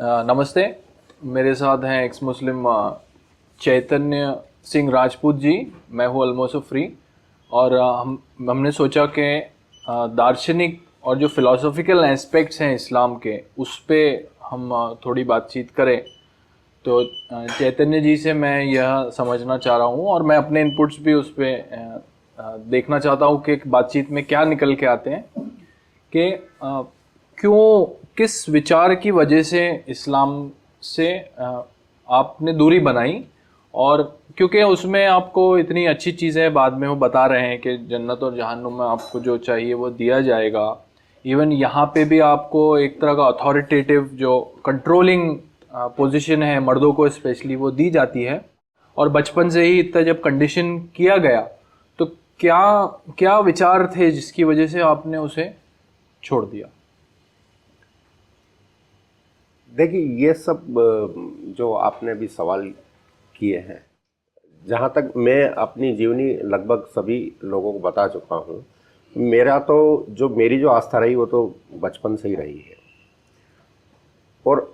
नमस्ते। मेरे साथ हैं एक्स मुस्लिम चैतन्य सिंह राजपूत जी। मैं हूँ ऑलमोस्ट फ्री। और हमने सोचा कि दार्शनिक और जो फिलोसॉफिकल एस्पेक्ट्स हैं इस्लाम के, उस पे हम थोड़ी बातचीत करें। तो चैतन्य जी से मैं यह समझना चाह रहा हूँ और मैं अपने इनपुट्स भी उस पर देखना चाहता हूँ कि बातचीत में क्या निकल के आते हैं कि क्यों, किस विचार की वजह से इस्लाम से आपने दूरी बनाई। और क्योंकि उसमें आपको इतनी अच्छी चीज़ें बाद में वो बता रहे हैं कि जन्नत और जहन्नुम में आपको जो चाहिए वो दिया जाएगा। इवन यहाँ पे भी आपको एक तरह का अथॉरिटेटिव जो कंट्रोलिंग पोजीशन है मर्दों को स्पेशली, वो दी जाती है। और बचपन से ही इतना जब कंडीशन किया गया, तो क्या क्या विचार थे जिसकी वजह से आपने उसे छोड़ दिया? देखिए, ये सब जो आपने अभी सवाल किए हैं, जहाँ तक मैं अपनी जीवनी लगभग सभी लोगों को बता चुका हूँ। मेरी जो आस्था रही वो तो बचपन से ही रही है। और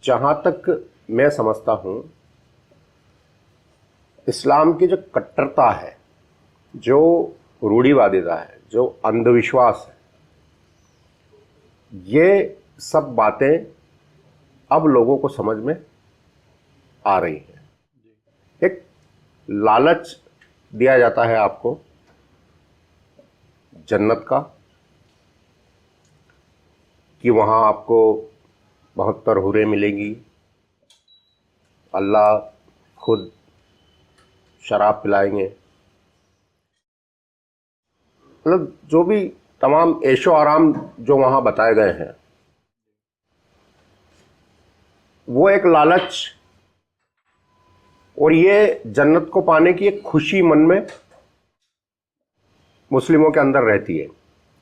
जहाँ तक मैं समझता हूँ, इस्लाम की जो कट्टरता है, जो रूढ़िवादिता है, जो अंधविश्वास है, ये सब बातें अब लोगों को समझ में आ रही है। एक लालच दिया जाता है आपको जन्नत का, कि वहाँ आपको 72 हूरें मिलेंगी, अल्लाह खुद शराब पिलाएंगे, मतलब जो भी तमाम ऐशो आराम जो वहाँ बताए गए हैं, वो एक लालच। और ये जन्नत को पाने की एक खुशी मन में मुस्लिमों के अंदर रहती है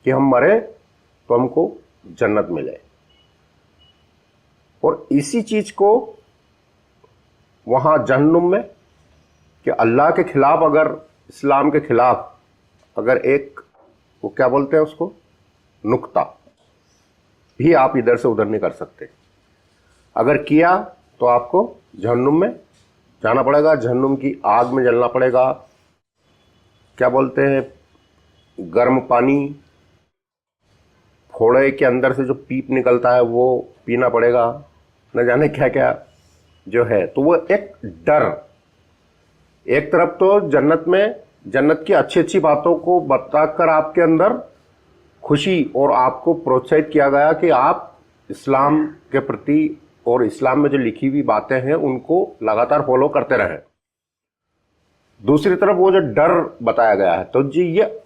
कि हम मरे तो हमको जन्नत मिले। और इसी चीज को वहां जहन्नुम में, कि अल्लाह के खिलाफ, अगर इस्लाम के खिलाफ अगर एक, वो क्या बोलते हैं उसको, नुक्ता भी आप इधर से उधर नहीं कर सकते। अगर किया तो आपको जहन्नुम में जाना पड़ेगा, जहन्नुम की आग में जलना पड़ेगा। क्या बोलते हैं, गर्म पानी, फोड़े के अंदर से जो पीप निकलता है वो पीना पड़ेगा, न जाने क्या क्या जो है। तो वो एक डर, एक तरफ तो जन्नत में, जन्नत की अच्छी अच्छी बातों को बताकर आपके अंदर खुशी, और आपको प्रोत्साहित किया गया कि आप इस्लाम के प्रति और इस्लाम में जो लिखी हुई बातें हैं उनको लगातार फॉलो करते रहें। दूसरी तरफ वो जो डर बताया गया है, तो जी ये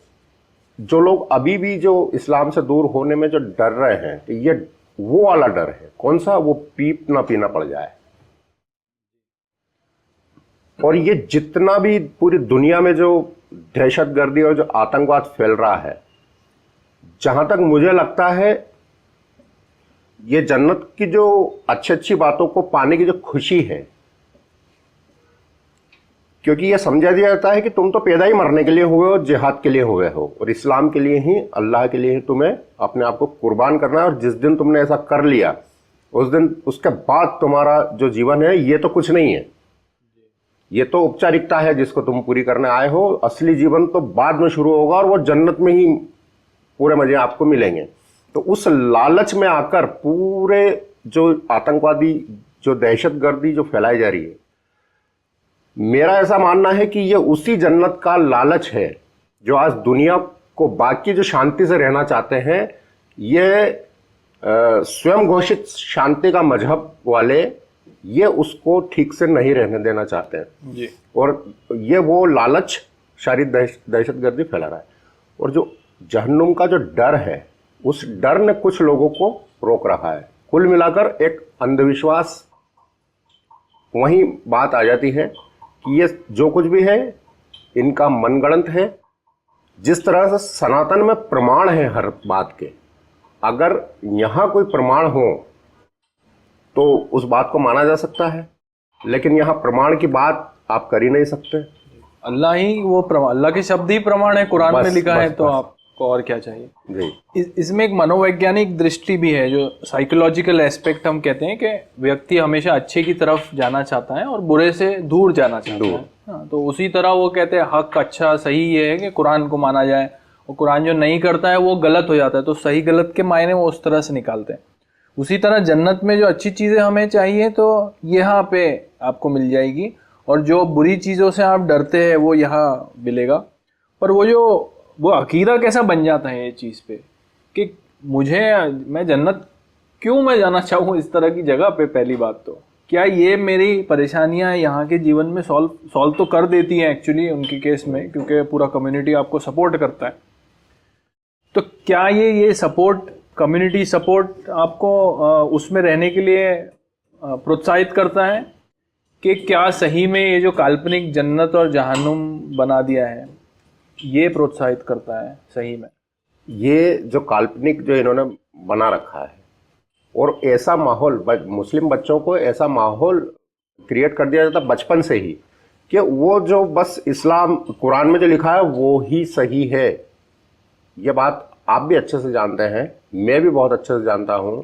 जो लोग अभी भी जो इस्लाम से दूर होने में जो डर रहे हैं, तो ये वो वाला डर है। कौन सा? वो पीप ना पीना पड़ जाए। और ये जितना भी पूरी दुनिया में जो दहशतगर्दी और जो आतंकवाद फैल रहा है, जहां तक मुझे लगता है, ये जन्नत की जो अच्छी अच्छी बातों को पाने की जो खुशी है, क्योंकि ये समझा दिया जाता है कि तुम तो पैदा ही मरने के लिए हुए हो, जिहाद के लिए हुए हो, और इस्लाम के लिए ही, अल्लाह के लिए ही तुम्हें अपने आप को कुर्बान करना है। और जिस दिन तुमने ऐसा कर लिया, उस दिन, उसके बाद तुम्हारा जो जीवन है ये तो कुछ नहीं है, ये तो औपचारिकता है जिसको तुम पूरी करने आए हो। असली जीवन तो बाद में शुरू होगा और वो जन्नत में ही पूरे मजे आपको मिलेंगे। तो उस लालच में आकर पूरे जो आतंकवादी, जो दहशतगर्दी जो फैलाई जा रही है, मेरा ऐसा मानना है कि ये उसी जन्नत का लालच है जो आज दुनिया को, बाकी जो शांति से रहना चाहते हैं, ये स्वयं घोषित शांति का मजहब वाले, ये उसको ठीक से नहीं रहने देना चाहते हैं जी। और ये वो लालच शारीरिक दहशतगर्दी फैला रहा है। और जो जहन्नुम का जो डर है, उस डर ने कुछ लोगों को रोक रखा है। कुल मिलाकर एक अंधविश्वास, वही बात आ जाती है कि ये जो कुछ भी है इनका मनगढ़ंत है। जिस तरह से सनातन में प्रमाण है हर बात के, अगर यहां कोई प्रमाण हो तो उस बात को माना जा सकता है, लेकिन यहां प्रमाण की बात आप कर ही नहीं सकते। अल्लाह ही वो प्रमाण, अल्लाह के शब्द ही प्रमाण है, कुरान में लिखा है। तो आप को और क्या चाहिए। जी इसमें एक मनोवैज्ञानिक दृष्टि भी है, जो साइकोलॉजिकल एस्पेक्ट हम कहते हैं कि व्यक्ति हमेशा अच्छे की तरफ जाना चाहता है और बुरे से दूर जाना चाहता है। हाँ, तो उसी तरह वो कहते हैं हक अच्छा सही ये है कि कुरान को माना जाए, और कुरान जो नहीं करता है वो गलत हो जाता है, तो सही गलत के मायने वो उस तरह से निकालते हैं। उसी तरह जन्नत में जो अच्छी चीज़ें हमें चाहिए तो यहाँ पे आपको मिल जाएगी, और जो बुरी चीज़ों से आप डरते हैं वो यहाँ मिलेगा। पर वो अकीदा कैसा बन जाता है ये चीज़ पे कि मैं जन्नत क्यों मैं जाना चाहूँ इस तरह की जगह पे। पहली बात तो क्या ये मेरी परेशानियां यहाँ के जीवन में सॉल्व तो कर देती हैं एक्चुअली उनके केस में, क्योंकि पूरा कम्युनिटी आपको सपोर्ट करता है। तो क्या ये सपोर्ट, कम्युनिटी सपोर्ट आपको उसमें रहने के लिए प्रोत्साहित करता है कि क्या सही में ये जो काल्पनिक जन्नत और जहन्नुम बना दिया है ये प्रोत्साहित करता है सही में? ये जो काल्पनिक जो इन्होंने बना रखा है, और ऐसा माहौल मुस्लिम बच्चों को ऐसा माहौल क्रिएट कर दिया जाता बचपन से ही कि वो जो बस इस्लाम कुरान में जो लिखा है वो ही सही है। ये बात आप भी अच्छे से जानते हैं, मैं भी बहुत अच्छे से जानता हूँ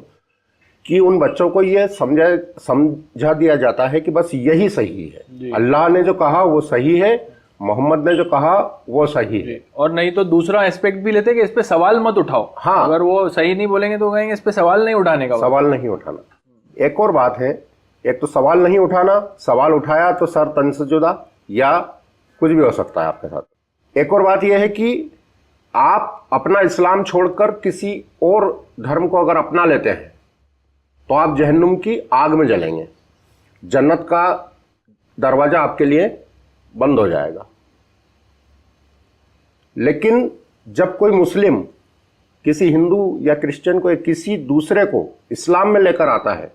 कि उन बच्चों को ये समझा दिया जाता है कि बस यही सही है, अल्लाह ने जो कहा वो सही है, मोहम्मद ने जो कहा वो सही है। और नहीं तो दूसरा एस्पेक्ट भी लेते कि इस पे सवाल मत उठाओ। हाँ, अगर वो सही नहीं बोलेंगे तो कहेंगे इस पे सवाल नहीं उठाने का। सवाल नहीं उठाना एक और बात है, एक तो सवाल नहीं उठाना, सवाल उठाया तो सर तन से जुदा या कुछ भी हो सकता है आपके साथ। एक और बात यह है कि आप अपना इस्लाम छोड़कर किसी और धर्म को अगर अपना लेते हैं तो आप जहन्नुम की आग में जलेंगे, जन्नत का दरवाजा आपके लिए बंद हो जाएगा। लेकिन जब कोई मुस्लिम किसी हिंदू या क्रिश्चियन को या किसी दूसरे को इस्लाम में लेकर आता है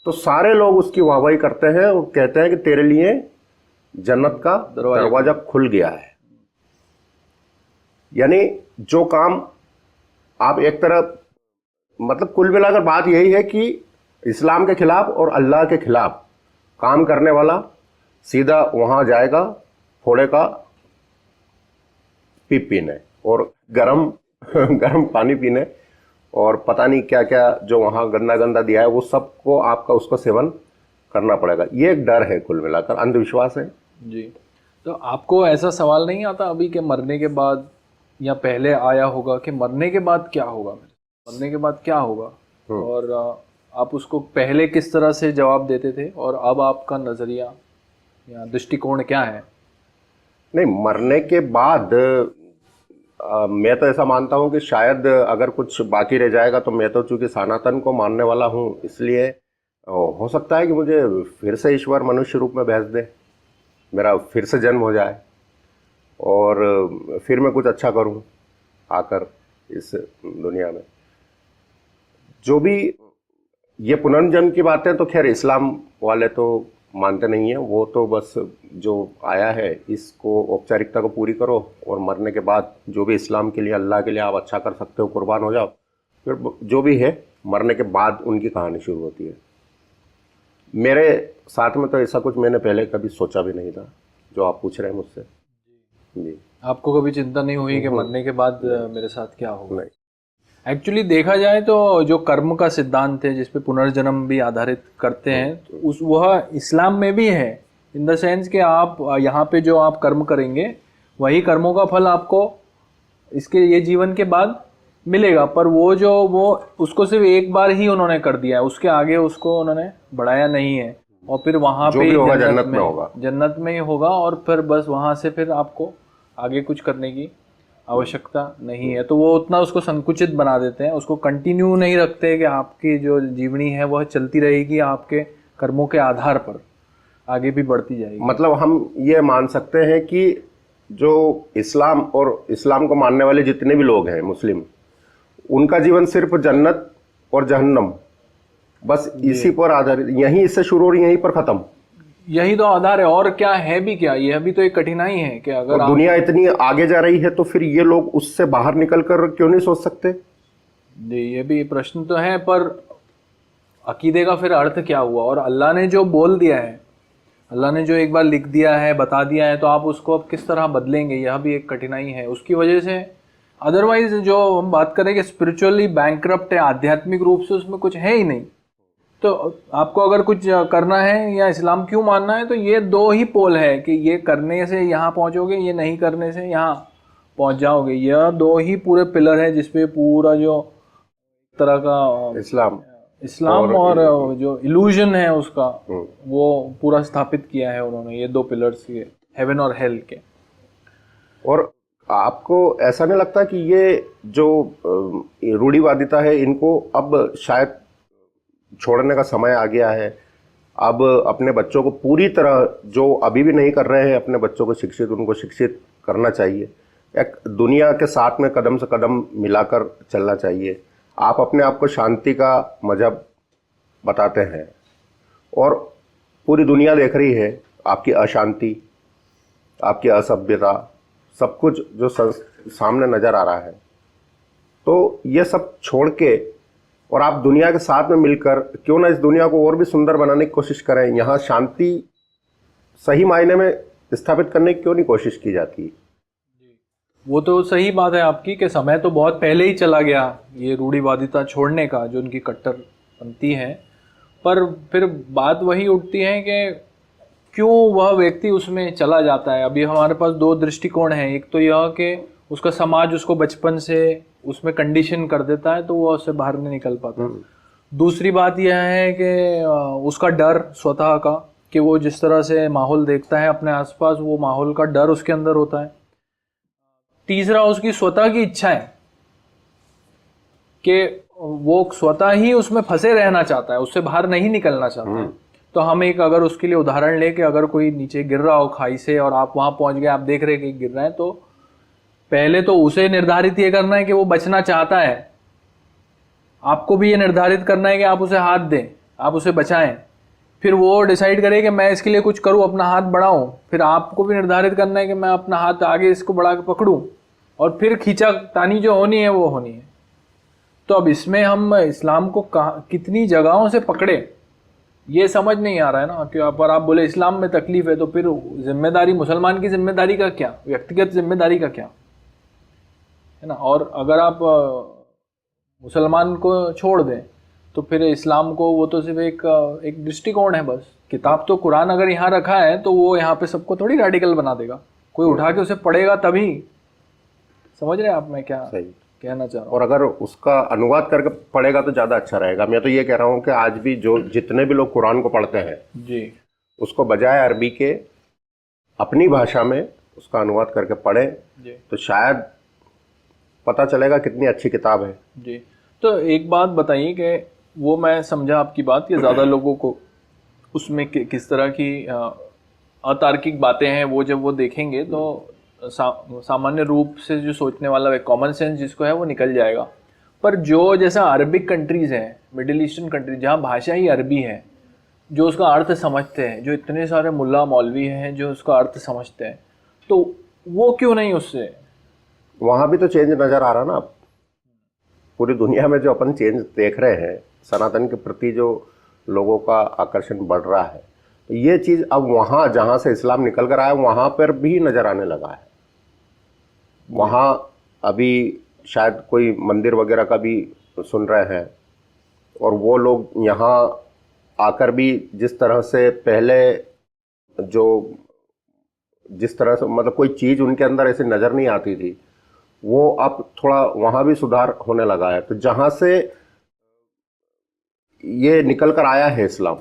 तो सारे लोग उसकी वाहवाही करते हैं और कहते हैं कि तेरे लिए जन्नत का दरवाजा खुल गया है। यानी जो काम आप एक तरफ, मतलब कुल मिलाकर बात यही है कि इस्लाम के खिलाफ और अल्लाह के खिलाफ काम करने वाला सीधा वहां जाएगा फोड़े का पीप पीने और गरम पानी पीने और पता नहीं क्या क्या जो वहां गंदा गंदा दिया है वो सबको आपका उसको सेवन करना पड़ेगा। ये एक डर है, कुल मिलाकर अंधविश्वास है। जी, तो आपको ऐसा सवाल नहीं आता अभी कि मरने के बाद, या पहले आया होगा कि मरने के बाद क्या होगा, मरने के बाद क्या होगा, और आप उसको पहले किस तरह से जवाब देते थे और अब आपका नजरिया या दृष्टिकोण क्या है? नहीं, मरने के बाद मैं तो ऐसा मानता हूं कि शायद अगर कुछ बाकी रह जाएगा तो मैं तो चूंकि सनातन को मानने वाला हूं, इसलिए हो सकता है कि मुझे फिर से ईश्वर मनुष्य रूप में भेज दे, मेरा फिर से जन्म हो जाए और फिर मैं कुछ अच्छा करूं आकर इस दुनिया में। जो भी ये पुनर्जन्म की बातें तो खैर इस्लाम वाले तो मानते नहीं है, वो तो बस जो आया है इसको औपचारिकता को पूरी करो और मरने के बाद जो भी इस्लाम के लिए अल्लाह के लिए आप अच्छा कर सकते हो कुर्बान हो जाओ, फिर जो भी है मरने के बाद उनकी कहानी शुरू होती है। मेरे साथ में तो ऐसा कुछ मैंने पहले कभी सोचा भी नहीं था जो आप पूछ रहे हैं मुझसे। जी, आपको कभी चिंता नहीं हुई कि मरने के बाद मेरे साथ क्या होगा? एक्चुअली देखा जाए तो जो कर्म का सिद्धांत है जिसपे पुनर्जन्म भी आधारित करते हैं वह इस्लाम में भी है, इन द सेंस कि आप यहाँ पे जो आप कर्म करेंगे वही कर्मों का फल आपको इसके ये जीवन के बाद मिलेगा। पर वो उसको सिर्फ एक बार ही उन्होंने कर दिया है, उसके आगे उसको उन्होंने बढ़ाया नहीं है, और फिर वहाँ पे जन्नत में ही होगा और फिर बस वहाँ से फिर आपको आगे कुछ करने की आवश्यकता नहीं है। तो वो उतना उसको संकुचित बना देते हैं, उसको कंटिन्यू नहीं रखते कि आपकी जो जीवनी है वह चलती रहेगी, आपके कर्मों के आधार पर आगे भी बढ़ती जाएगी। मतलब हम ये मान सकते हैं कि जो इस्लाम और इस्लाम को मानने वाले जितने भी लोग हैं मुस्लिम, उनका जीवन सिर्फ जन्नत और जहन्नम बस इसी पर आधारित, यहीं इससे शुरू और यहीं पर खत्म, यही तो आधार है। और क्या है भी क्या, यह भी तो एक कठिनाई है कि अगर दुनिया इतनी आगे जा रही है तो फिर ये लोग उससे बाहर निकलकर क्यों नहीं सोच सकते? जी, ये भी प्रश्न तो है, पर अकीदे का फिर अर्थ क्या हुआ? और अल्लाह ने जो बोल दिया है, अल्लाह ने जो एक बार लिख दिया है, बता दिया है, तो आप उसको अब किस तरह बदलेंगे, यह भी एक कठिनाई है। उसकी वजह से अदरवाइज जो हम बात करें कि स्पिरिचुअली बैंकरप्ट है, आध्यात्मिक रूप से उसमें कुछ है ही नहीं। तो आपको अगर कुछ करना है या इस्लाम क्यों मानना है, तो ये दो ही पोल है कि ये करने से यहाँ पहुँचोगे, ये नहीं करने से यहाँ पहुँच जाओगे। यह दो ही पूरे पिलर है जिसपे पूरा जो तरह का इस्लाम और जो इल्यूजन है उसका वो पूरा स्थापित किया है उन्होंने, ये दो पिलर्स के, हेवन और हेल के। और आपको ऐसा नहीं लगता कि ये जो रूढ़िवादिता है इनको अब शायद छोड़ने का समय आ गया है? अब अपने बच्चों को पूरी तरह, जो अभी भी नहीं कर रहे हैं, अपने बच्चों को उनको शिक्षित करना चाहिए। एक दुनिया के साथ में कदम से कदम मिलाकर चलना चाहिए। आप अपने आप को शांति का मजहब बताते हैं और पूरी दुनिया देख रही है आपकी अशांति, आपकी असभ्यता, सब कुछ जो सामने नज़र आ रहा है। तो ये सब छोड़ के और आप दुनिया के साथ में मिलकर क्यों ना इस दुनिया को और भी सुंदर बनाने की कोशिश करें। यहाँ शांति सही मायने में स्थापित करने की क्यों नहीं कोशिश की जाती? वो तो सही बात है आपकी कि समय तो बहुत पहले ही चला गया ये रूढ़िवादिता छोड़ने का, जो उनकी कट्टरपंथी है। पर फिर बात वही उठती है कि क्यों वह व्यक्ति उसमें चला जाता है। अभी हमारे पास दो दृष्टिकोण हैं। एक तो यह कि उसका समाज उसको बचपन से उसमें कंडीशन कर देता है तो वो उससे बाहर नहीं निकल पाता। दूसरी बात यह है कि उसका डर स्वतः का, कि वो जिस तरह से माहौल देखता है अपने आसपास, वो माहौल का डर उसके अंदर होता है। तीसरा उसकी स्वतः की इच्छा है कि वो स्वतः ही उसमें फंसे रहना चाहता है, उससे बाहर नहीं निकलना चाहता है। तो हम एक अगर उसके लिए उदाहरण ले कि अगर कोई नीचे गिर रहा हो खाई से और आप वहां पहुंच गए, आप देख रहे कि गिर रहा है, तो पहले तो उसे निर्धारित ये करना है कि वो बचना चाहता है। आपको भी ये निर्धारित करना है कि आप उसे हाथ दें, आप उसे बचाएं। फिर वो डिसाइड करे कि मैं इसके लिए कुछ करूं, अपना हाथ बढ़ाऊं। फिर आपको भी निर्धारित करना है कि मैं अपना हाथ आगे इसको बढ़ा के पकड़ूं, और फिर खींचा तानी जो होनी है वो होनी है। तो अब इसमें हम इस्लाम को कितनी जगहों से पकड़े ये समझ नहीं आ रहा है ना। क्यों पर आप बोले इस्लाम में तकलीफ है, तो फिर जिम्मेदारी मुसलमान की जिम्मेदारी का क्या, व्यक्तिगत जिम्मेदारी का क्या है ना। और अगर आप मुसलमान को छोड़ दें तो फिर इस्लाम को, वो तो सिर्फ एक दृष्टिकोण है बस। किताब तो कुरान अगर यहाँ रखा है तो वो यहाँ पे सबको थोड़ी रेडिकल बना देगा। कोई उठा के उसे पढ़ेगा तभी। समझ रहे हैं आप मैं क्या कहना चाह रहा हूँ? और अगर उसका अनुवाद करके पढ़ेगा तो ज़्यादा अच्छा रहेगा। मैं तो ये कह रहा हूँ कि आज भी जो जितने भी लोग कुरान को पढ़ते हैं जी, उसको बजाय अरबी के अपनी भाषा में उसका अनुवाद करके पढ़े तो शायद पता चलेगा कितनी अच्छी किताब है। जी, तो एक बात बताइए कि वो मैं समझा आपकी बात कि ज़्यादा लोगों को उसमें किस तरह की अतार्किक बातें हैं वो जब वो देखेंगे तो सामान्य रूप से जो सोचने वाला है, कॉमन सेंस जिसको है, वो निकल जाएगा। पर जो जैसा अरबिक कंट्रीज़ हैं, मिडिल ईस्टर्न कंट्रीज जहाँ भाषा ही अरबी है, जो उसका अर्थ समझते हैं, जो इतने सारे मुल्ला मौलवी हैं जो उसका अर्थ समझते हैं, तो वो क्यों नहीं उससे? वहाँ भी तो चेंज नज़र आ रहा ना। अब पूरी दुनिया में जो अपन चेंज देख रहे हैं, सनातन के प्रति जो लोगों का आकर्षण बढ़ रहा है, तो ये चीज़ अब वहाँ जहाँ से इस्लाम निकल कर आया वहाँ पर भी नज़र आने लगा है। वहाँ अभी शायद कोई मंदिर वगैरह का भी सुन रहे हैं, और वो लोग यहाँ आकर भी जिस तरह से पहले जिस तरह से मतलब कोई चीज़ उनके अंदर ऐसे नज़र नहीं आती थी, वो अब थोड़ा वहाँ भी सुधार होने लगा है। तो जहाँ से ये निकल कर आया है इस्लाम,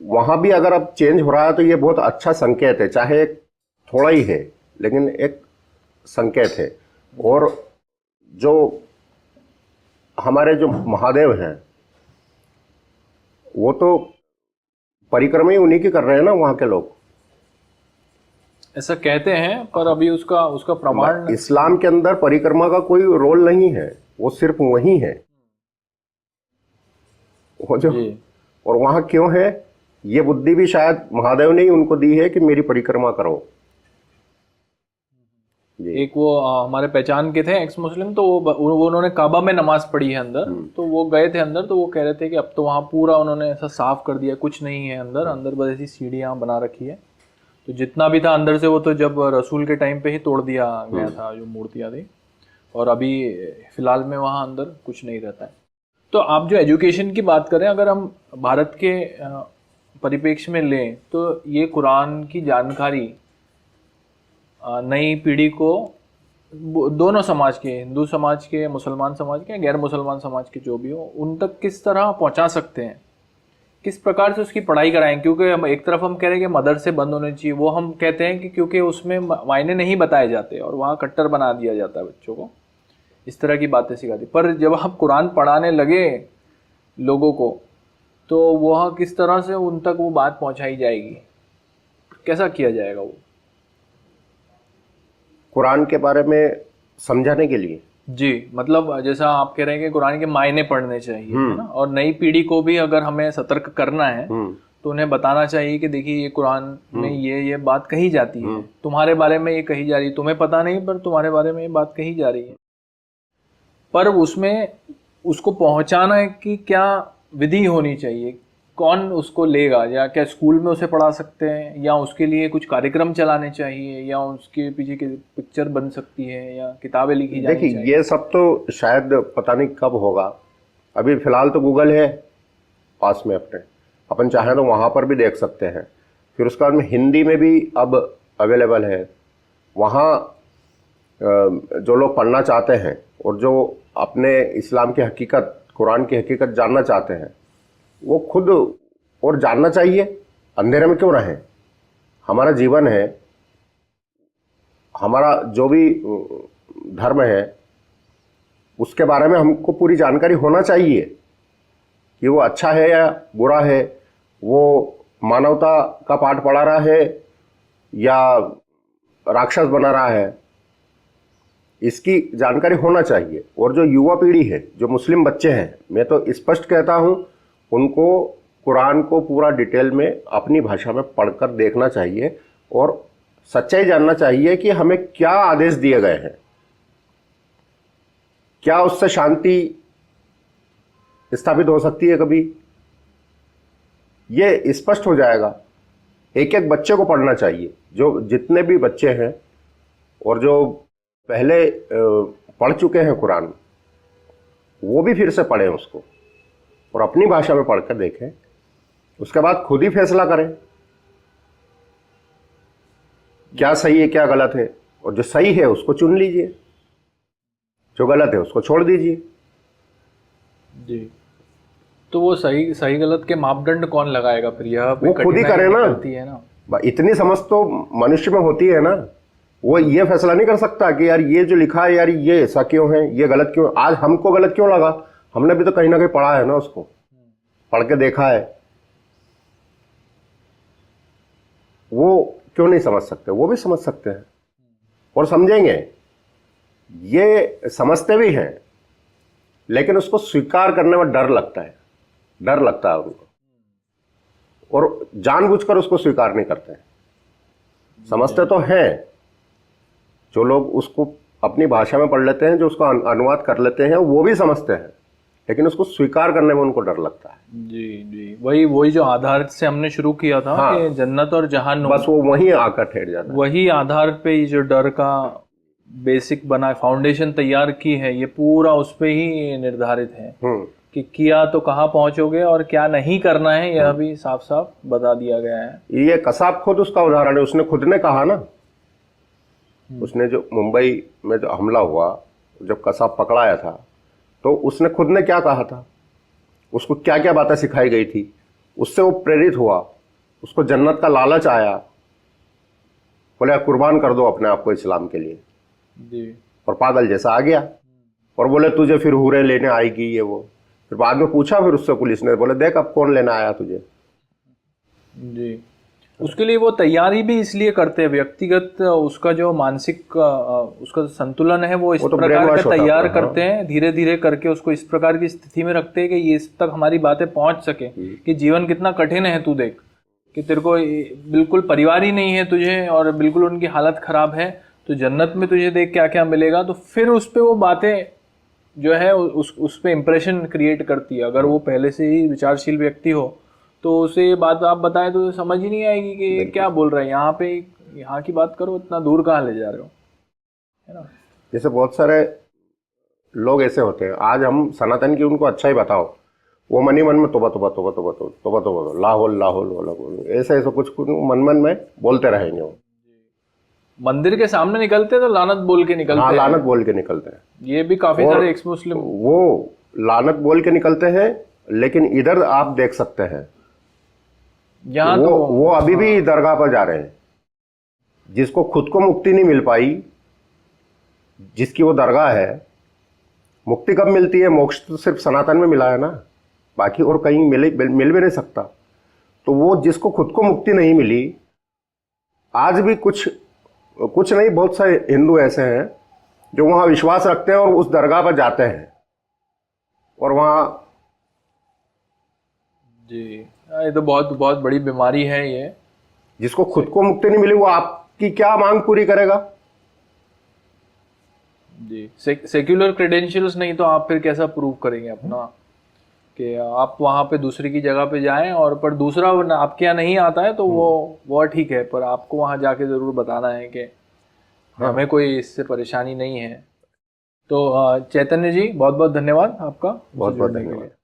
वहाँ भी अगर अब चेंज हो रहा है तो ये बहुत अच्छा संकेत है। चाहे थोड़ा ही है लेकिन एक संकेत है। और जो हमारे जो महादेव हैं वो तो परिक्रमा ही उन्हीं की कर रहे हैं ना, वहाँ के लोग ऐसा कहते हैं। पर अभी उसका प्रमाण, इस्लाम के अंदर परिक्रमा का कोई रोल नहीं है, वो सिर्फ वही है वो जो। और वहाँ क्यों है, ये बुद्धि भी शायद महादेव ने ही उनको दी है कि मेरी परिक्रमा करो। एक वो हमारे पहचान के थे एक्स मुस्लिम, तो वो उन्होंने काबा में नमाज पढ़ी है अंदर, तो वो गए थे अंदर, तो वो कह रहे थे कि अब तो वहाँ पूरा उन्होंने ऐसा साफ कर दिया, कुछ नहीं है अंदर बस ऐसी सीढ़ियाँ बना रखी है। तो जितना भी था अंदर से वो तो जब रसूल के टाइम पे ही तोड़ दिया गया था जो मूर्तियां थी, और अभी फिलहाल में वहाँ अंदर कुछ नहीं रहता है। तो आप जो एजुकेशन की बात करें, अगर हम भारत के परिप्रेक्ष्य में लें तो ये कुरान की जानकारी नई पीढ़ी को दोनों समाज के, हिंदू समाज के, मुसलमान समाज के, गैर मुसलमान समाज के जो भी हो, उन तक किस तरह पहुंचा सकते हैं, किस प्रकार से उसकी पढ़ाई कराएं? क्योंकि हम एक तरफ हम कह रहे हैं कि मदरसे बंद होने चाहिए, वो हम कहते हैं कि क्योंकि उसमें मायने नहीं बताए जाते और वहाँ कट्टर बना दिया जाता है बच्चों को, इस तरह की बातें सिखाती। पर जब आप कुरान पढ़ाने लगे लोगों को, तो वह किस तरह से उन तक वो बात पहुंचाई जाएगी, कैसा किया जाएगा वो? कुरान के बारे में समझाने के लिए जी, मतलब जैसा आप कह रहे हैं कि कुरान के मायने पढ़ने चाहिए, है ना, और नई पीढ़ी को भी अगर हमें सतर्क करना है तो उन्हें बताना चाहिए कि देखिए ये कुरान में ये बात कही जाती है, तुम्हारे बारे में ये कही जा रही है, तुम्हें पता नहीं पर तुम्हारे बारे में ये बात कही जा रही है। पर उसमें उसको पहुंचाना की क्या विधि होनी चाहिए, कौन उसको लेगा, या क्या स्कूल में उसे पढ़ा सकते हैं, या उसके लिए कुछ कार्यक्रम चलाने चाहिए, या उसके पीछे की पिक्चर बन सकती है, या किताबें लिखी जानी चाहिए? देखिए, ये सब तो शायद पता नहीं कब होगा। अभी फिलहाल तो गूगल है पास में अपने, अपन चाहें तो वहाँ पर भी देख सकते हैं। फिर उसके बाद में हिंदी में भी अब अवेलेबल है। वहाँ जो लोग पढ़ना चाहते हैं और जो अपने इस्लाम की हकीकत, कुरान की हकीकत जानना चाहते हैं, वो खुद और जानना चाहिए। अंधेरे में क्यों रहें? हमारा जीवन है, हमारा जो भी धर्म है, उसके बारे में हमको पूरी जानकारी होना चाहिए कि वो अच्छा है या बुरा है, वो मानवता का पाठ पढ़ा रहा है या राक्षस बना रहा है, इसकी जानकारी होना चाहिए। और जो युवा पीढ़ी है, जो मुस्लिम बच्चे हैं, मैं तो स्पष्ट कहता हूं, उनको कुरान को पूरा डिटेल में अपनी भाषा में पढ़कर देखना चाहिए और सच्चाई जानना चाहिए कि हमें क्या आदेश दिए गए हैं, क्या उससे शांति स्थापित हो सकती है कभी, ये स्पष्ट हो जाएगा। एक एक बच्चे को पढ़ना चाहिए, जो जितने भी बच्चे हैं और जो पहले पढ़ चुके हैं कुरान, वो भी फिर से पढ़ें उसको और अपनी भाषा में पढ़कर देखें। उसके बाद खुद ही फैसला करें क्या सही है क्या गलत है, और जो सही है उसको चुन लीजिए, जो गलत है उसको छोड़ दीजिए। जी, तो वो सही सही गलत के मापदंड कौन लगाएगा फिर? यह वो खुद ही करे ना। इतनी समझ तो मनुष्य में होती है ना। वो ये फैसला नहीं कर सकता कि यार ये जो लिखा है, यार ये ऐसा क्यों है, ये गलत क्यों, आज हमको गलत क्यों लगा, हमने भी तो कहीं ना कहीं पढ़ा है ना, उसको पढ़ के देखा है। वो क्यों नहीं समझ सकते? वो भी समझ सकते हैं और समझेंगे। ये समझते भी हैं, लेकिन उसको स्वीकार करने में डर लगता है उनको, और जानबूझकर उसको स्वीकार नहीं करते हैं। समझते तो हैं, जो लोग उसको अपनी भाषा में पढ़ लेते हैं, जो उसका अनुवाद कर लेते हैं, वो भी समझते हैं, लेकिन उसको स्वीकार करने में उनको डर लगता है। जी जी, वही जो आधार से हमने शुरू किया था, हाँ, कि जन्नत और जहन्नुम, बस वो वहीं आकर ठहर जाता है। वही आधार पे ये जो डर का बेसिक बना, फाउंडेशन तैयार की है, ये पूरा उस पे ही निर्धारित है कि किया तो कहाँ पहुंचोगे और क्या नहीं करना है, यह भी साफ साफ बता दिया गया है। ये कसाब खुद उसका उदाहरण है। उसने खुद ने कहा ना, उसने जो मुंबई में जो हमला हुआ, जब कसाब पकड़ाया था, तो उसने खुद ने क्या कहा था, उसको क्या क्या बातें सिखाई गई थी, उससे वो प्रेरित हुआ, उसको जन्नत का लालच आया, बोले कुर्बान कर दो अपने आप को इस्लाम के लिए जी, और पागल जैसा आ गया और बोले तुझे फिर हूरें लेने आएगी ये वो। फिर बाद में पूछा फिर उससे पुलिस ने, बोले देख अब कौन लेना आया तुझे। जी, उसके लिए वो तैयारी भी इसलिए करते हैं, व्यक्तिगत उसका जो मानसिक उसका संतुलन है वो इस प्रकार का तैयार करते हैं, धीरे धीरे करके उसको इस प्रकार की स्थिति में रखते हैं कि ये इस तक हमारी बातें पहुंच सके कि जीवन कितना कठिन है, तू देख कि तेरे को बिल्कुल परिवार ही नहीं है तुझे और बिल्कुल उनकी हालत खराब है, तो जन्नत में तुझे देख क्या क्या मिलेगा। तो फिर उस पर वो बातें जो है उस पर इम्प्रेशन क्रिएट करती है। अगर वो पहले से ही विचारशील व्यक्ति हो तो उसे ये बात आप बताएं तो समझ ही नहीं आएगी कि ये क्या बोल रहा है। यहाँ पे यहाँ की बात करो, इतना दूर कहाँ ले जा रहे हो, है ना। जैसे बहुत सारे लोग ऐसे होते हैं, आज हम सनातन की उनको अच्छा ही बताओ, वो मन ही मन में तोबा तोबा तोबा तोबा तोबा तोबा तोबा लाहौल लाहौल लाहौल ऐसा ऐसा कुछ कुछ मन मन में बोलते रहेंगे वो। मंदिर के सामने निकलते तो लानत बोल के निकलते हाँ, हैं। लानत बोल के निकलते हैं। ये भी काफी और सारे एक्स मुस्लिम वो लानत बोल के निकलते हैं, लेकिन इधर आप देख सकते हैं यहाँ वो तो वो अभी भी दरगाह पर जा रहे हैं। जिसको खुद को मुक्ति नहीं मिल पाई, जिसकी वो दरगाह है, मुक्ति कब मिलती है? मोक्ष तो सिर्फ सनातन में मिला है ना, बाकी और कहीं मिल भी नहीं सकता। तो वो जिसको खुद को मुक्ति नहीं मिली, आज भी कुछ नहीं, बहुत सारे हिंदू ऐसे हैं जो वहाँ विश्वास रखते हैं और उस दरगाह पर जाते हैं और वहाँ। जी, ये तो बहुत बहुत बड़ी बीमारी है ये। जिसको खुद को मुक्ति नहीं मिली, वो आपकी क्या मांग पूरी करेगा? जी, सेक्युलर क्रेडेंशियल्स नहीं तो आप फिर कैसा प्रूव करेंगे अपना कि आप वहाँ पे दूसरे की जगह पे जाएं, और पर दूसरा आपके यहाँ नहीं आता है तो वो ठीक है, पर आपको वहाँ जाके ज़रूर बताना है कि हमें कोई इससे परेशानी नहीं है। तो चैतन्य जी, बहुत बहुत धन्यवाद आपका बहुत बहुत जुड़ने के धन्यवाद। लिए।